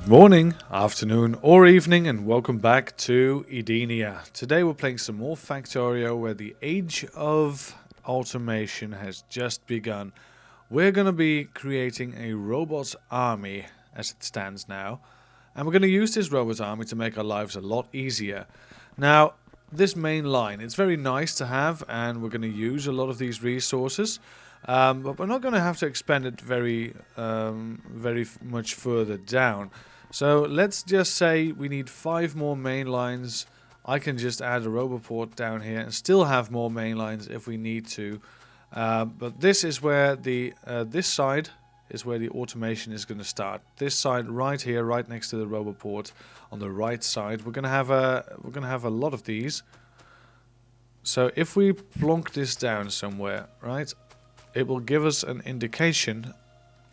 Good morning, afternoon, or evening, and welcome back to Edenia. Today we're playing some more Factorio where the age of automation has just begun. We're going to be creating a robot army as it stands now, and we're going to use this robot army to make our lives a lot easier. Now, this main line, it's very nice to have, and we're going to use a lot of these resources. But we're not going to have to expand it very much further down. So let's just say we need 5 more main lines. I can just add a roboport down here and still have more main lines if we need to. But this is where this side is where the automation is going to start. This side right here, right next to the roboport, on the right side, we're going to have a lot of these. So if we plonk this down somewhere, right, it will give us an indication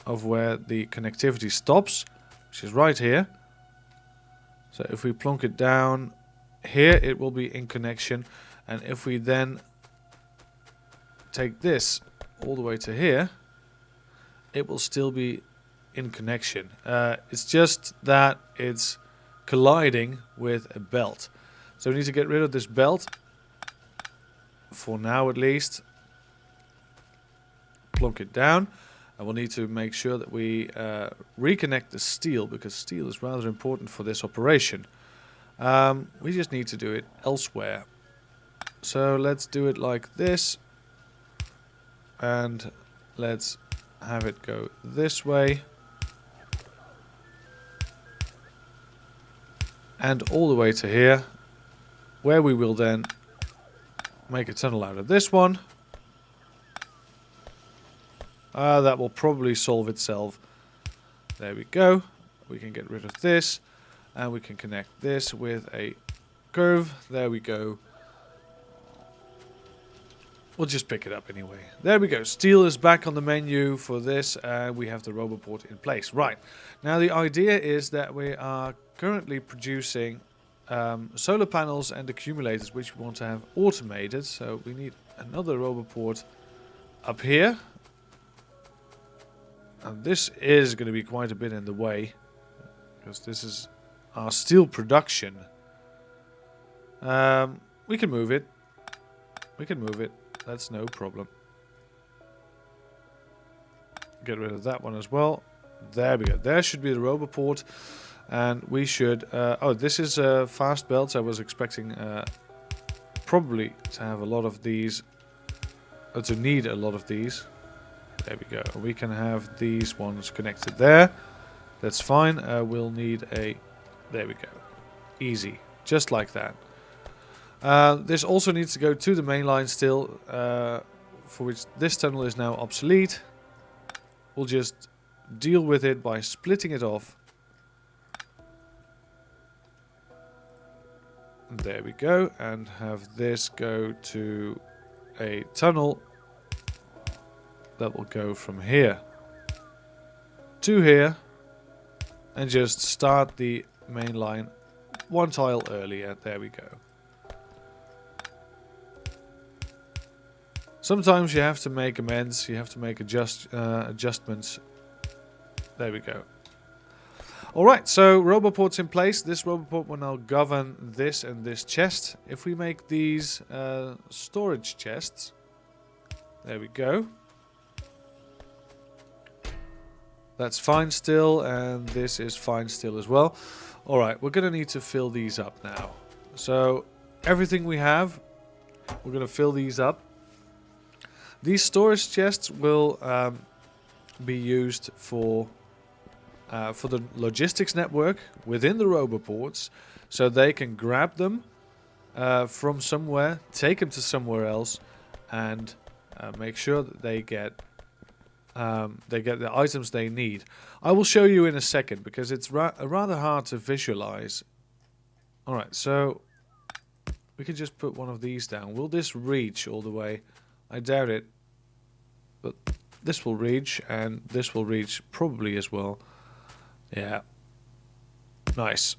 of where the connectivity stops, which is right here. So if we plonk it down here, it will be in connection. And if we then take this all the way to here, it will still be in connection. It's just that it's colliding with a belt. So we need to get rid of this belt, for now at least. Plonk it down. And we'll need to make sure that we reconnect the steel, because steel is rather important for this operation. We just need to do it elsewhere. So let's do it like this. And let's have it go this way. And all the way to here, where we will then make a tunnel out of this one. That will probably solve itself. There we go. We can get rid of this. And we can connect this with a curve. There we go. We'll just pick it up anyway. There we go. Steel is back on the menu for this. And we have the roboport in place. Right. Now the idea is that we are currently producing solar panels and accumulators, which we want to have automated. So we need another roboport up here. And this is going to be quite a bit in the way, because this is our steel production. We can move it. We can move it. That's no problem. Get rid of that one as well. There we go. There should be the roboport. And we should... oh, this is fast belts. I was expecting probably to have a lot of these. To need a lot of these. There we go. We can have these ones connected there. That's fine. We'll need a... There we go. Easy. Just like that. This also needs to go to the main line still, for which this tunnel is now obsolete. We'll just deal with it by splitting it off. There we go. And have this go to a tunnel that will go from here to here, and just start the main line one tile earlier. There we go. Sometimes you have to make amends, you have to make adjustments. There we go. Alright, so roboport's in place. This roboport will now govern this and this chest. If we make these storage chests, there we go. That's fine still, and this is fine still as well. Alright, we're going to need to fill these up now. So, everything we have, we're going to fill these up. These storage chests will be used for the logistics network within the roboports, so they can grab them from somewhere, take them to somewhere else, and make sure that they get the items they need. I will show you in a second, because it's rather hard to visualize. Alright, so we can just put one of these down. Will this reach all the way? I doubt it. But this will reach, and this will reach probably as well. Yeah. Nice.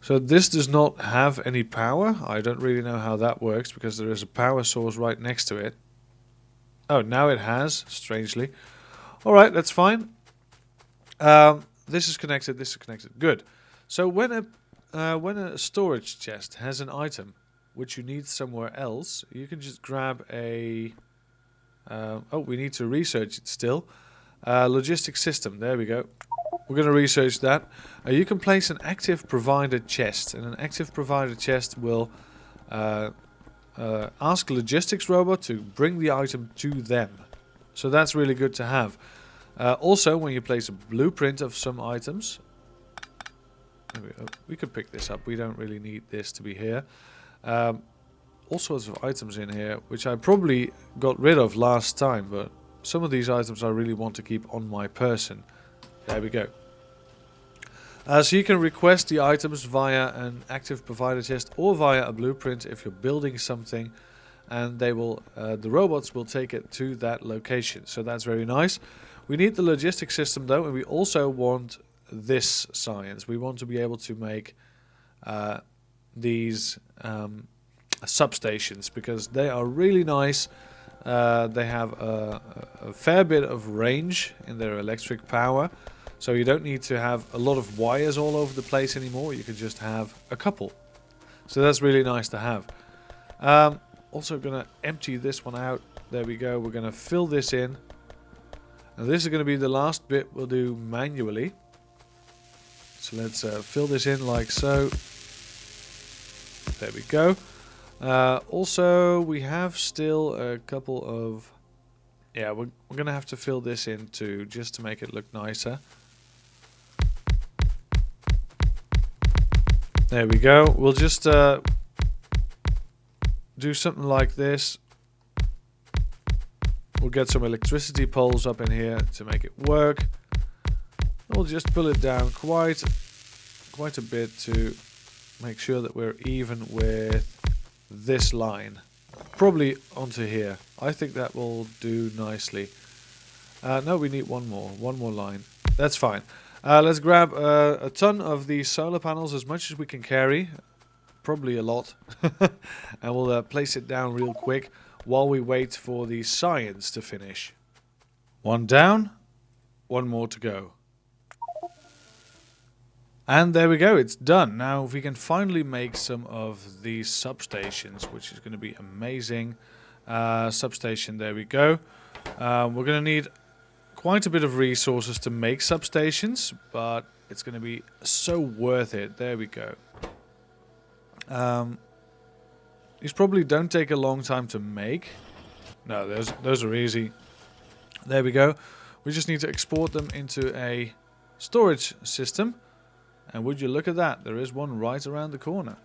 So this does not have any power. I don't really know how that works, because there is a power source right next to it. Oh, now it has, strangely. Alright, that's fine. This is connected. This is connected. Good. So when a storage chest has an item which you need somewhere else, you can just grab a. Oh, we need to research it still. Logistic system. There we go. We're going to research that. You can place an active provider chest, and an active provider chest will ask logistics robot to bring the item to them. So that's really good to have. Also, when you place a blueprint of some items, we could pick this up. We don't really need this to be here. All sorts of items in here, which I probably got rid of last time, but some of these items I really want to keep on my person. There we go. So you can request the items via an active provider chest or via a blueprint if you're building something, and they will, the robots will take it to that location. So that's very nice. We need the logistics system though, and we also want this science. We want to be able to make these substations because they are really nice. They have a fair bit of range in their electric power, so you don't need to have a lot of wires all over the place anymore. You can just have a couple. So that's really nice to have. Also going to empty this one out. There we go. We're going to fill this in. And this is going to be the last bit we'll do manually. So let's fill this in like so. There we go. Also, we have still a couple of... Yeah, we're going to have to fill this in too, just to make it look nicer. There we go. We'll just do something like this. We'll get some electricity poles up in here to make it work. We'll just pull it down quite a bit to make sure that we're even with this line. Probably onto here. I think that will do nicely. No, we need one more line. That's fine. Let's grab a ton of these solar panels, as much as we can carry. Probably a lot. And we'll place it down real quick while we wait for the science to finish. One down, one more to go. And there we go, it's done. Now if we can finally make some of these substations, which is going to be amazing. Substation, there we go. We're going to need quite a bit of resources to make substations, but it's going to be so worth it. There we go. These probably don't take a long time to make. No, those are easy. There we go. We just need to export them into a storage system. And would you look at that, there is one right around the corner.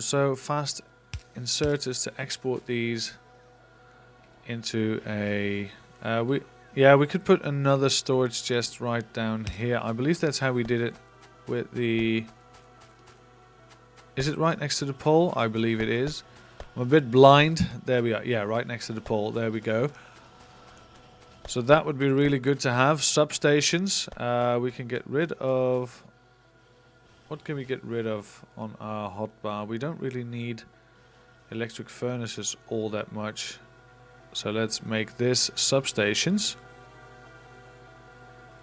So fast inserters to export these into a... we could put another storage chest right down here. I believe that's how we did it with the... Is it right next to the pole? I believe it is. I'm a bit blind. There we are. Yeah, right next to the pole. There we go. So that would be really good to have. Substations. We can get rid of... What can we get rid of on our hotbar? We don't really need electric furnaces all that much. So let's make this substations.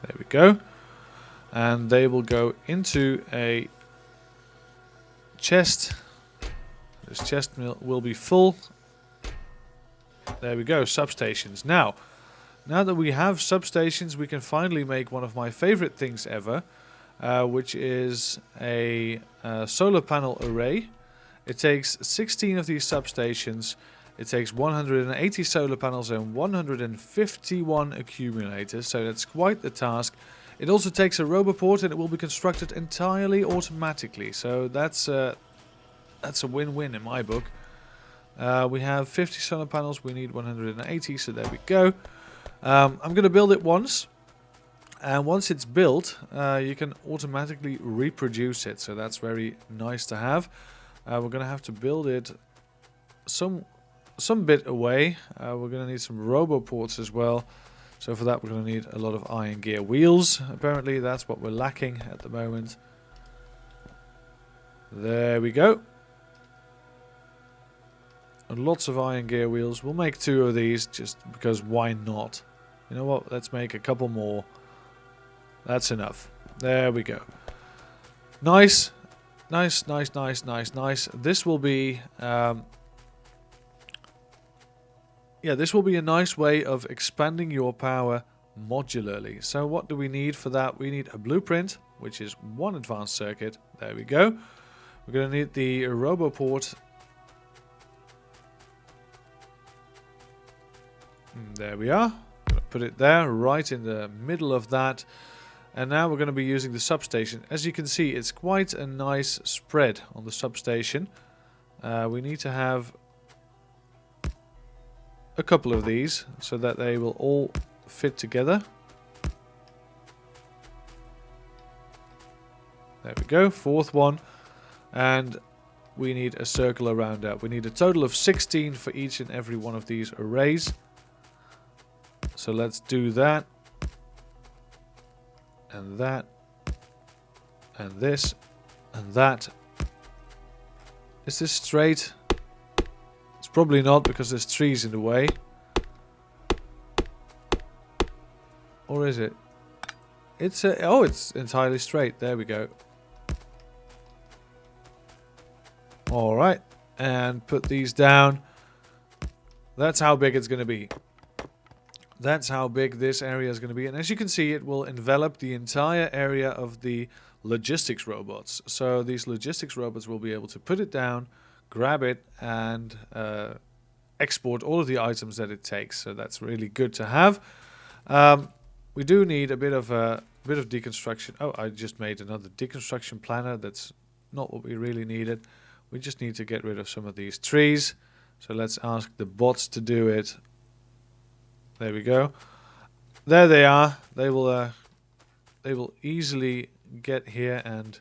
There we go. And they will go into a chest. This chest will be full. There we go, substations. Now that we have substations, we can finally make one of my favorite things ever, which is a solar panel array. It takes 16 of these substations. It takes 180 solar panels and 151 accumulators, so that's quite the task. It also takes a roboport, and it will be constructed entirely automatically, so that's a win-win in my book. We have 50 solar panels, we need 180, so there we go. I'm going to build it once, and once it's built, you can automatically reproduce it, so that's very nice to have. We're going to have to build it some bit away. We're going to need some roboports as well. So for that we're going to need a lot of iron gear wheels. Apparently that's what we're lacking at the moment. There we go. And lots of iron gear wheels. We'll make 2 of these just because why not? You know what? Let's make a couple more. That's enough. There we go. Nice. Nice, nice, nice, nice, nice. This will be... yeah, this will be a nice way of expanding your power modularly. So what do we need for that? We need a blueprint, which is one advanced circuit. There we go. We're going to need the roboport. There we are. Gonna put it there, right in the middle of that. And now we're going to be using the substation. As you can see, it's quite a nice spread on the substation. We need to have a couple of these so that they will all fit together. There we go, fourth one. And we need a circle around that. We need a total of 16 for each and every one of these arrays. So let's do that. And that. And this. And that. Is this straight? It's probably not because there's trees in the way. Or is it? It's oh, it's entirely straight. There we go. Alright. And put these down. That's how big it's going to be. That's how big this area is going to be. And as you can see, it will envelop the entire area of the logistics robots. So these logistics robots will be able to put it down, grab it, and export all of the items that it takes. So that's really good to have. We do need a bit of deconstruction. Oh, I just made another deconstruction planner. That's not what we really needed. We just need to get rid of some of these trees. So let's ask the bots to do it. There we go. There they are. They will easily get here and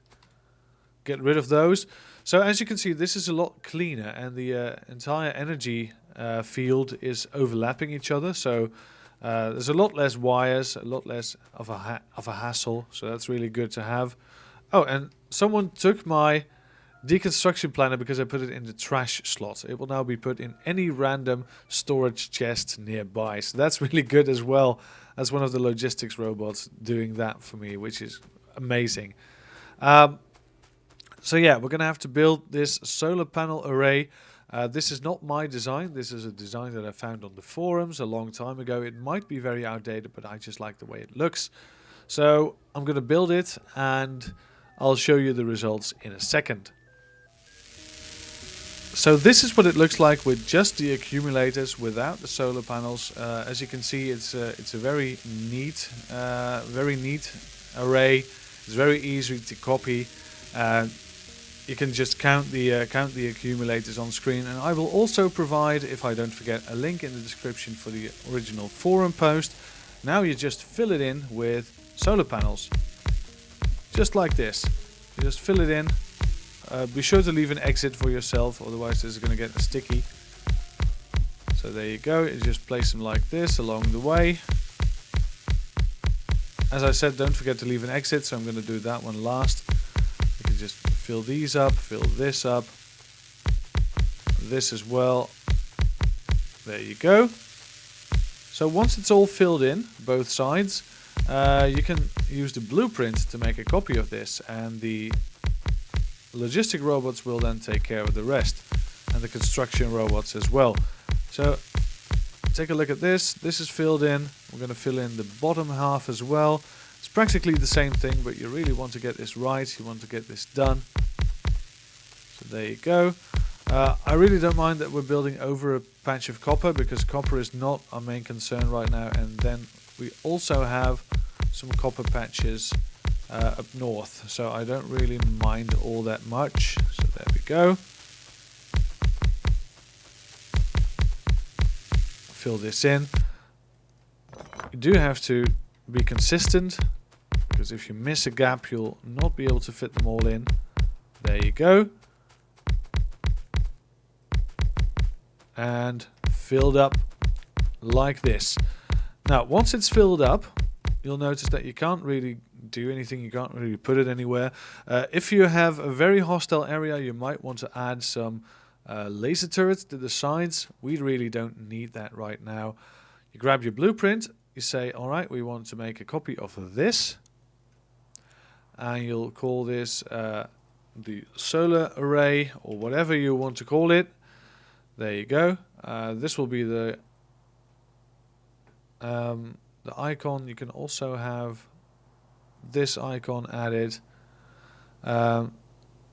get rid of those. So as you can see, this is a lot cleaner, and the entire energy field is overlapping each other. So there's a lot less wires, a lot less of a hassle. So that's really good to have. Oh, and someone took my deconstruction planner because I put it in the trash slot. It will now be put in any random storage chest nearby. So that's really good as well. That's one of the logistics robots doing that for me, which is amazing. So yeah, we're going to have to build this solar panel array. This is not my design. This is a design that I found on the forums a long time ago. It might be very outdated, but I just like the way it looks. So I'm going to build it, and I'll show you the results in a second. So this is what it looks like with just the accumulators, without the solar panels. As you can see, it's a very neat array. It's very easy to copy. You can just count the accumulators on screen, and I will also provide, if I don't forget, a link in the description for the original forum post. Now you just fill it in with solar panels, just like this. You just fill it in. Be sure to leave an exit for yourself, otherwise this is going to get sticky. So there you go. You just place them like this along the way. As I said, don't forget to leave an exit, so I'm going to do that one last. You can just fill these up, fill this up, this as well. There you go. So once it's all filled in, both sides, you can use the blueprint to make a copy of this, and the logistic robots will then take care of the rest, and the construction robots as well. So take a look at this. This is filled in. We're going to fill in the bottom half as well. It's practically the same thing, but you really want to get this right. You want to get this done. So there you go. I really don't mind that we're building over a patch of copper, because copper is not our main concern right now. And then we also have some copper patches up north, so I don't really mind all that much. So there we go. Fill this in. You do have to be consistent, because if you miss a gap, you'll not be able to fit them all in. There you go. And filled up like this. Now, once it's filled up, you'll notice that you can't really do anything, you can't really put it anywhere. If you have a very hostile area, you might want to add some laser turrets to the sides. We really don't need that right now. You grab your blueprint, you say, alright, we want to make a copy of this. and you'll call this the solar array, or whatever you want to call it. There you go. This will be the icon. You can also have this icon added. You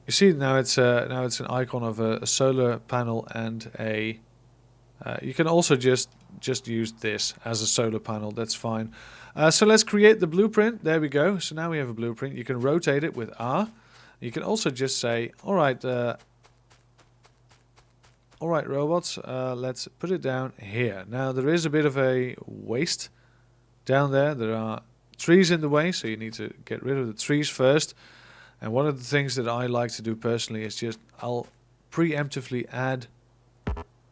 see now it's an icon of a solar panel and a. You can also just use this as a solar panel. That's fine. So let's create the blueprint. There we go. So now we have a blueprint. You can rotate it with R. You can also just say, all right, robots, let's put it down here. Now there is a bit of a waste down there. There are trees in the way, so you need to get rid of the trees first. And one of the things that I like to do personally is just I'll preemptively add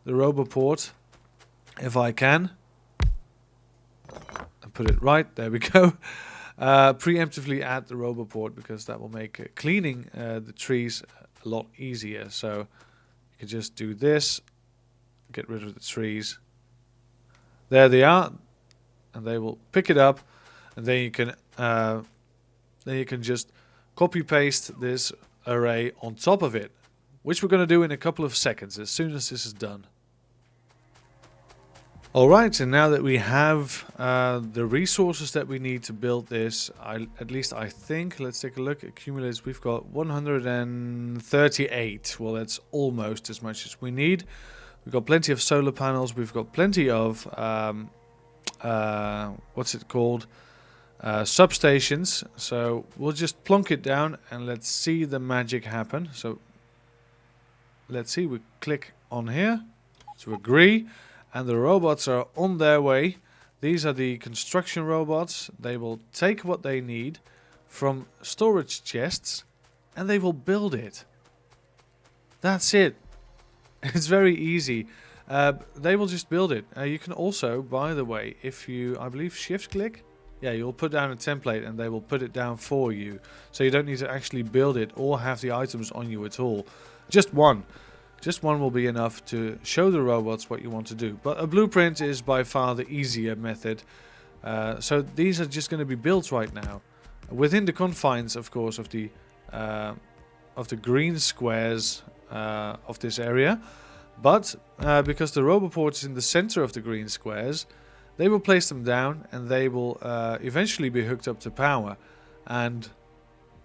the roboport if I can. And put it right, there we go. Preemptively add the roboport, because that will make cleaning the trees a lot easier. So you can just do this, get rid of the trees. There they are, and they will pick it up, and then you can just copy paste this array on top of it, which we're going to do in a couple of seconds as soon as this is done. Alright, and now that we have the resources that we need to build this, at least I think, let's take a look, accumulates, we've got 138, well that's almost as much as we need. We've got plenty of solar panels, we've got plenty of, what's it called, substations, so we'll just plonk it down and let's see the magic happen. So let's see, we click on here to agree. And the robots are on their way. These are the construction robots. They will take what they need from storage chests and they will build it. That's it. It's very easy. They will just build it. You can also, by the way, if you, I believe, shift click, yeah, you'll put down a template and they will put it down for you. So you don't need to actually build it or have the items on you at all. Just one. Just one will be enough to show the robots what you want to do. But a blueprint is by far the easier method. So these are just going to be built right now. Within the confines, of course, of the green squares of this area. But because the roboport is in the center of the green squares, they will place them down and they will eventually be hooked up to power. And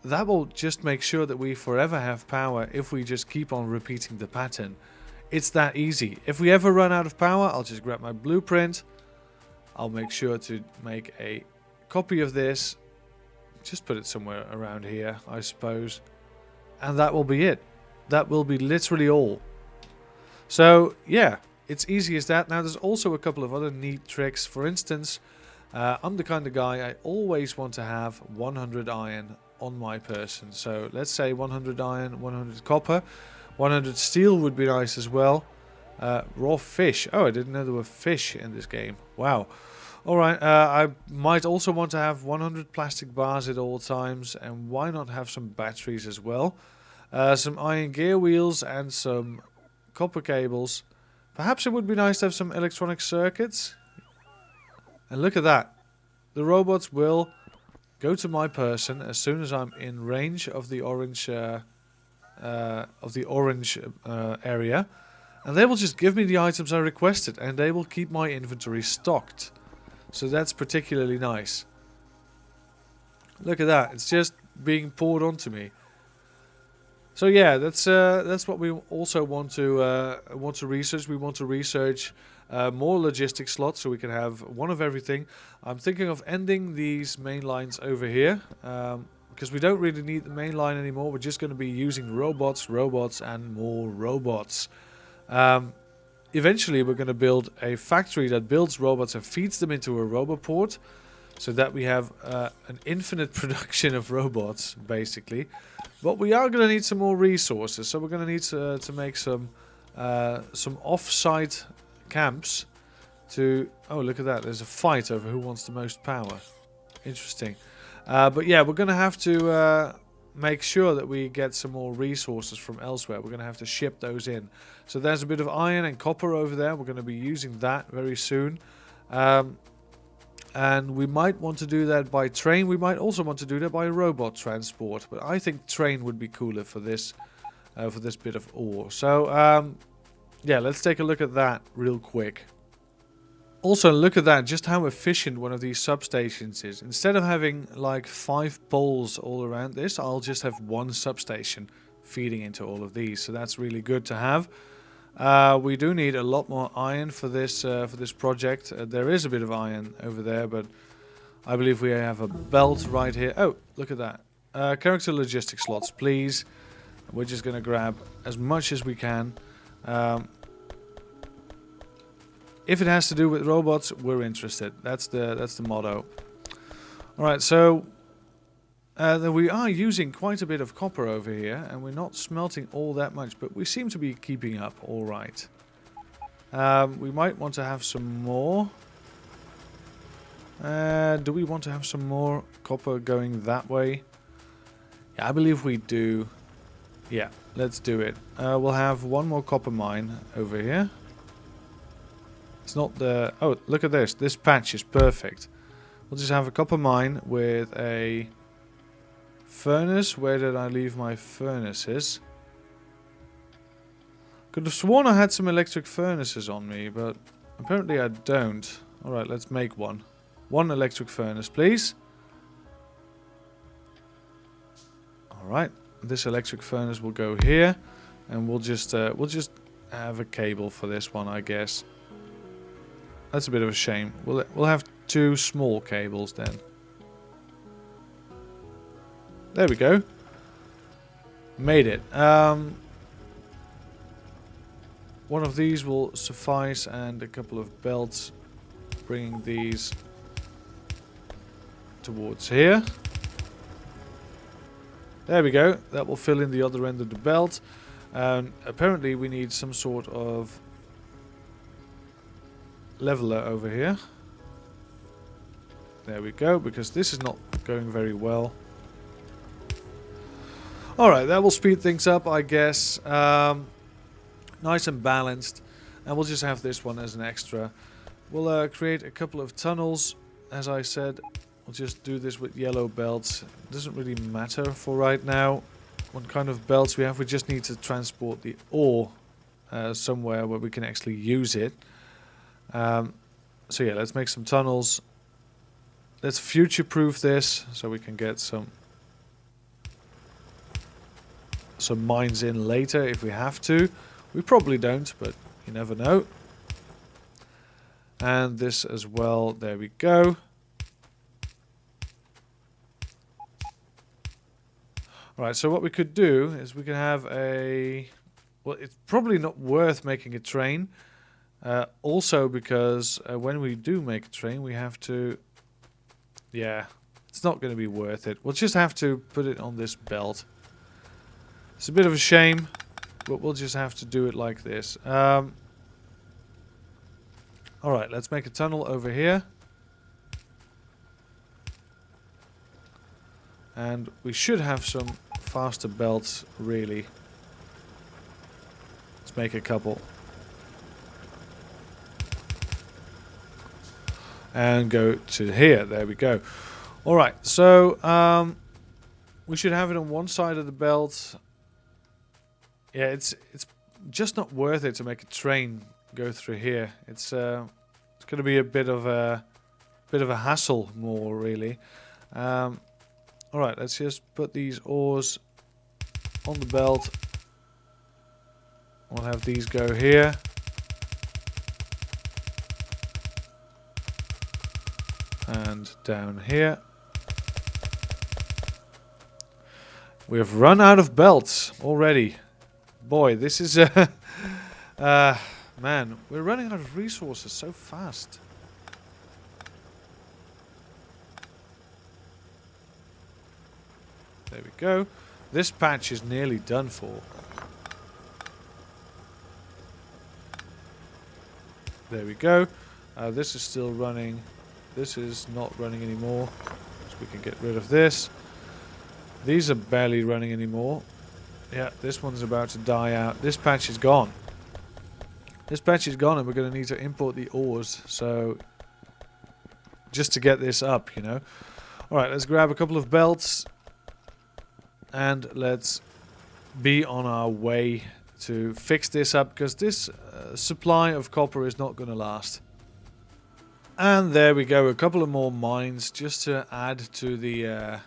that will just make sure that we forever have power if we just keep on repeating the pattern. It's that easy. If we ever run out of power, I'll just grab my blueprint. I'll make sure to make a copy of this. Just put it somewhere around here, I suppose. And that will be it. That will be literally all. So, yeah, it's easy as that. Now, there's also a couple of other neat tricks. For instance, I'm the kind of guy I always want to have 100 iron on my person. So let's say 100 iron, 100 copper, 100 steel would be nice as well. Raw fish. Oh, I didn't know there were fish in this game. Wow. Alright, I might also want to have 100 plastic bars at all times, and why not have some batteries as well. Some iron gear wheels and some copper cables. Perhaps it would be nice to have some electronic circuits. And look at that. The robots will go to my person as soon as I'm in range of the orange area, and they will just give me the items I requested, and they will keep my inventory stocked. So that's particularly nice. Look at that; it's just being poured onto me. So yeah, that's what we also want to research. We want to research more logistics slots so we can have one of everything. I'm thinking of ending these main lines over here because we don't really need the main line anymore. We're just going to be using robots, and more robots. Eventually, we're going to build a factory that builds robots and feeds them into a roboport, so that we have an infinite production of robots, basically. But we are going to need some more resources, so we're going to need to make some off-site camps to... Oh, look at that. There's a fight over who wants the most power. Interesting. But yeah, we're going to have to make sure that we get some more resources from elsewhere. We're going to have to ship those in. So there's a bit of iron and copper over there. We're going to be using that very soon. And we might want to do that by train. We might also want to do that by robot transport. But I think train would be cooler for this bit of ore. So, yeah, let's take a look at that real quick. Also, look at that, just how efficient one of these substations is. Instead of having like 5 poles all around this, I'll just have one substation feeding into all of these. So that's really good to have. We do need a lot more iron for this project. There is a bit of iron over there, but I believe we have a belt right here. Oh, look at that. Character logistics slots, please. We're just going to grab as much as we can. If it has to do with robots, we're interested. That's the motto. All right, so we are using quite a bit of copper over here, and we're not smelting all that much, but we seem to be keeping up all right. We might want to have some more. Do we want to have some more copper going that way? Yeah, I believe we do. Yeah, let's do it. We'll have one more copper mine over here. It's not the... Oh, look at this. This patch is perfect. We'll just have a copper mine with a furnace. Where did I leave my furnaces? Could have sworn I had some electric furnaces on me, but apparently I don't. Alright, let's make one. One electric furnace, please. Alright, this electric furnace will go here. And we'll just have a cable for this one, I guess. That's a bit of a shame. We'll have 2 small cables then. There we go. Made it. One of these will suffice, and a couple of belts, bringing these towards here. There we go. That will fill in the other end of the belt. Apparently we need some sort of leveler over here. There we go, because this is not going very well. Alright, that will speed things up, I guess. Nice and balanced. And we'll just have this one as an extra. We'll create a couple of tunnels. As I said, we'll just do this with yellow belts. It doesn't really matter for right now what kind of belts we have. We just need to transport the ore somewhere where we can actually use it. So yeah, let's make some tunnels. Let's future-proof this so we can get some mines in later if we have to. We probably don't, but you never know. And this as well. There we go. Alright, so what we could do is we can have a... Well, it's probably not worth making a train. Also because when we do make a train, we have to... Yeah, it's not going to be worth it. We'll just have to put it on this belt. It's a bit of a shame, but we'll just have to do it like this. Alright, let's make a tunnel over here. And we should have some faster belts, really. Let's make a couple. And go to here. There we go. Alright, so we should have it on one side of the belt. Yeah, it's just not worth it to make a train go through here. It's going to be a bit of a hassle more, really. Alright, let's just put these ores on the belt. We'll have these go here. And down here. We have run out of belts already. Boy, this is man, we're running out of resources so fast. There we go. This patch is nearly done for. There we go. This is still running. This is not running anymore. So we can get rid of this. These are barely running anymore. Yeah, this one's about to die out. This patch is gone. This patch is gone and we're going to need to import the ores. So just to get this up, you know. Alright, let's grab a couple of belts. And let's be on our way to fix this up, because this supply of copper is not going to last. And there we go, a couple of more mines just to add to the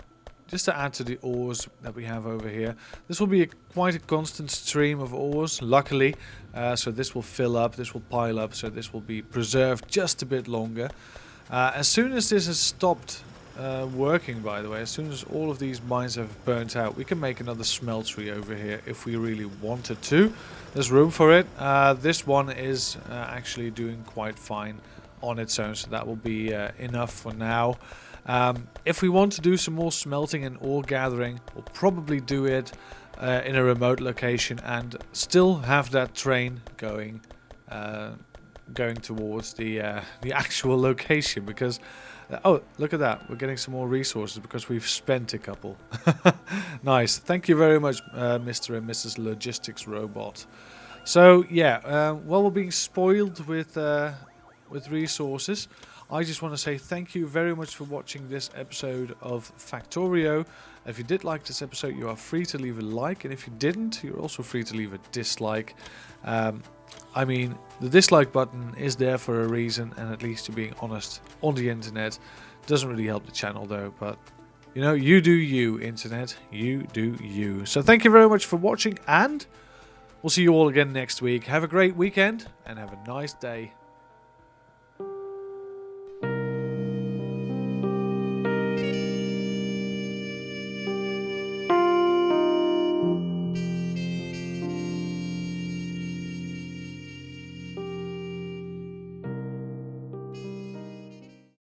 ores that we have over here. This will be quite a constant stream of ores, luckily. So this will fill up, this will pile up, so this will be preserved just a bit longer. As soon as this has stopped working, by the way, as soon as all of these mines have burnt out, we can make another smeltery over here if we really wanted to. There's room for it. This one is actually doing quite fine on its own, so that will be enough for now. If we want to do some more smelting and ore gathering, we'll probably do it in a remote location and still have that train going towards the actual location, because oh, look at that, we're getting some more resources because we've spent a couple. Nice, thank you very much, Mr. and Mrs. Logistics Robot. So yeah, while we're being spoiled with resources, I just want to say thank you very much for watching this episode of Factorio. If you did like this episode, you are free to leave a like, and if you didn't, you're also free to leave a dislike. I mean, the dislike button is there for a reason, and at least you're being honest on the internet. Doesn't really help the channel though, but you know, you do you, internet. You do you. So thank you very much for watching, and we'll see you all again next week. Have a great weekend, and have a nice day.